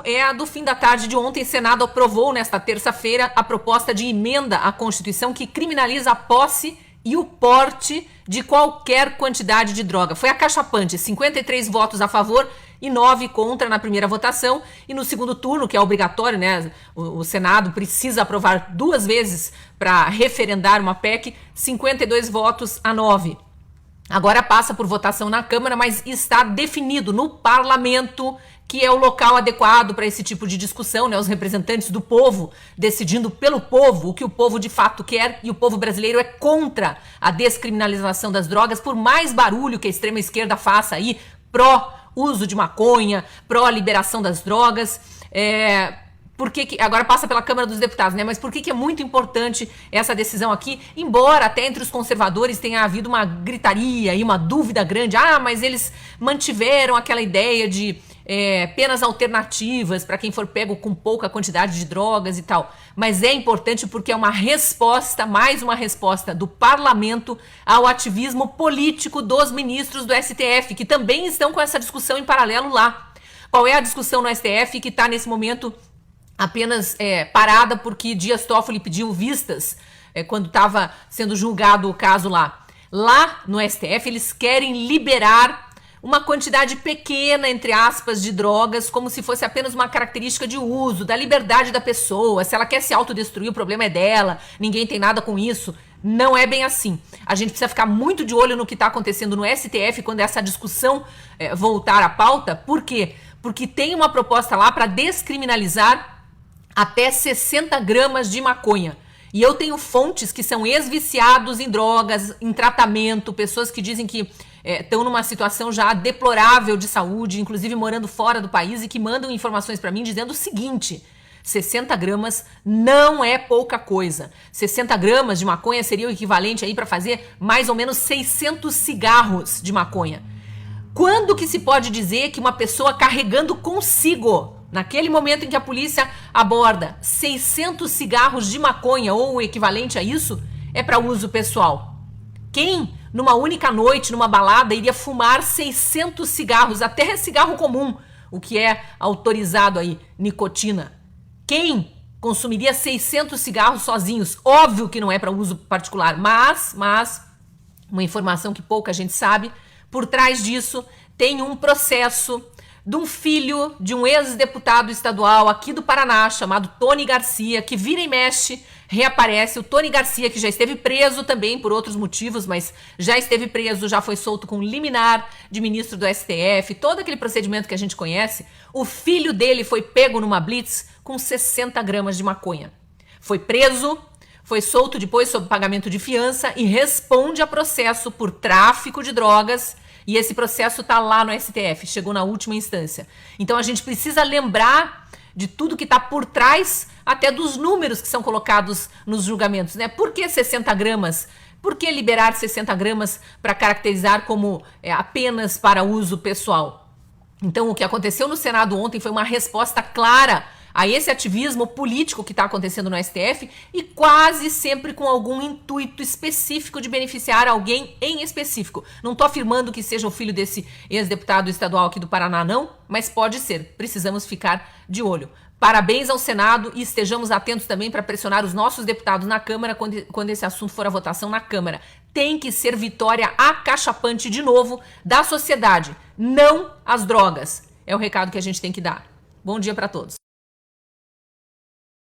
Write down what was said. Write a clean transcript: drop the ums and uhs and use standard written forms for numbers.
É a do fim da tarde de ontem. O Senado aprovou nesta terça-feira a proposta de emenda à Constituição que criminaliza a posse e o porte de qualquer quantidade de droga. Foi acachapante, 53 votos a favor e 9 contra na primeira votação. E no segundo turno, que é obrigatório, né? O Senado precisa aprovar 2 vezes para referendar uma PEC, 52 votos a 9. Agora passa por votação na Câmara, mas está definido no Parlamento que é o local adequado para esse tipo de discussão, né? Os representantes do povo decidindo pelo povo o que o povo de fato quer, e o povo brasileiro é contra a descriminalização das drogas, por mais barulho que a extrema esquerda faça aí, pró-uso de maconha, pró-liberação das drogas. Agora passa pela Câmara dos Deputados, né? Mas por que é muito importante essa decisão aqui? Embora até entre os conservadores tenha havido uma gritaria e uma dúvida grande, mas eles mantiveram aquela ideia de penas alternativas para quem for pego com pouca quantidade de drogas e tal. Mas é importante porque é uma resposta, mais uma resposta do parlamento ao ativismo político dos ministros do STF, que também estão com essa discussão em paralelo lá. Qual é a discussão no STF que está nesse momento apenas parada porque Dias Toffoli pediu vistas quando estava sendo julgado o caso lá? Lá no STF eles querem liberar uma quantidade pequena, entre aspas, de drogas, como se fosse apenas uma característica de uso, da liberdade da pessoa. Se ela quer se autodestruir, o problema é dela, ninguém tem nada com isso. Não é bem assim. A gente precisa ficar muito de olho no que está acontecendo no STF quando essa discussão voltar à pauta. Por quê? Porque tem uma proposta lá para descriminalizar até 60 gramas de maconha. E eu tenho fontes que são ex-viciados em drogas, em tratamento, pessoas que dizem que estão numa situação já deplorável de saúde, inclusive morando fora do país, e que mandam informações para mim dizendo o seguinte: 60 gramas não é pouca coisa. 60 gramas de maconha seria o equivalente aí para fazer mais ou menos 600 cigarros de maconha. Quando que se pode dizer que uma pessoa carregando consigo, naquele momento em que a polícia aborda 600 cigarros de maconha ou o equivalente a isso, é para uso pessoal? Quem, numa única noite, numa balada, iria fumar 600 cigarros, até cigarro comum, o que é autorizado aí, nicotina? Quem consumiria 600 cigarros sozinhos? Óbvio que não é para uso particular, mas uma informação que pouca gente sabe, por trás disso tem um processo de um filho de um ex-deputado estadual aqui do Paraná, chamado Tony Garcia, que vira e mexe, reaparece. O Tony Garcia, que já esteve preso também por outros motivos, mas já esteve preso, já foi solto com liminar de ministro do STF, todo aquele procedimento que a gente conhece. O filho dele foi pego numa blitz com 60 gramas de maconha. Foi preso, foi solto depois sob pagamento de fiança e responde a processo por tráfico de drogas. E esse processo está lá no STF, chegou na última instância. Então a gente precisa lembrar de tudo que está por trás, até dos números que são colocados nos julgamentos, né? Por que 60 gramas? Por que liberar 60 gramas para caracterizar como apenas para uso pessoal? Então o que aconteceu no Senado ontem foi uma resposta clara a esse ativismo político que está acontecendo no STF, e quase sempre com algum intuito específico de beneficiar alguém em específico. Não estou afirmando que seja o filho desse ex-deputado estadual aqui do Paraná, não, mas pode ser. Precisamos ficar de olho. Parabéns ao Senado e estejamos atentos também para pressionar os nossos deputados na Câmara quando esse assunto for à votação na Câmara. Tem que ser vitória acachapante de novo da sociedade, não as drogas. É o recado que a gente tem que dar. Bom dia para todos.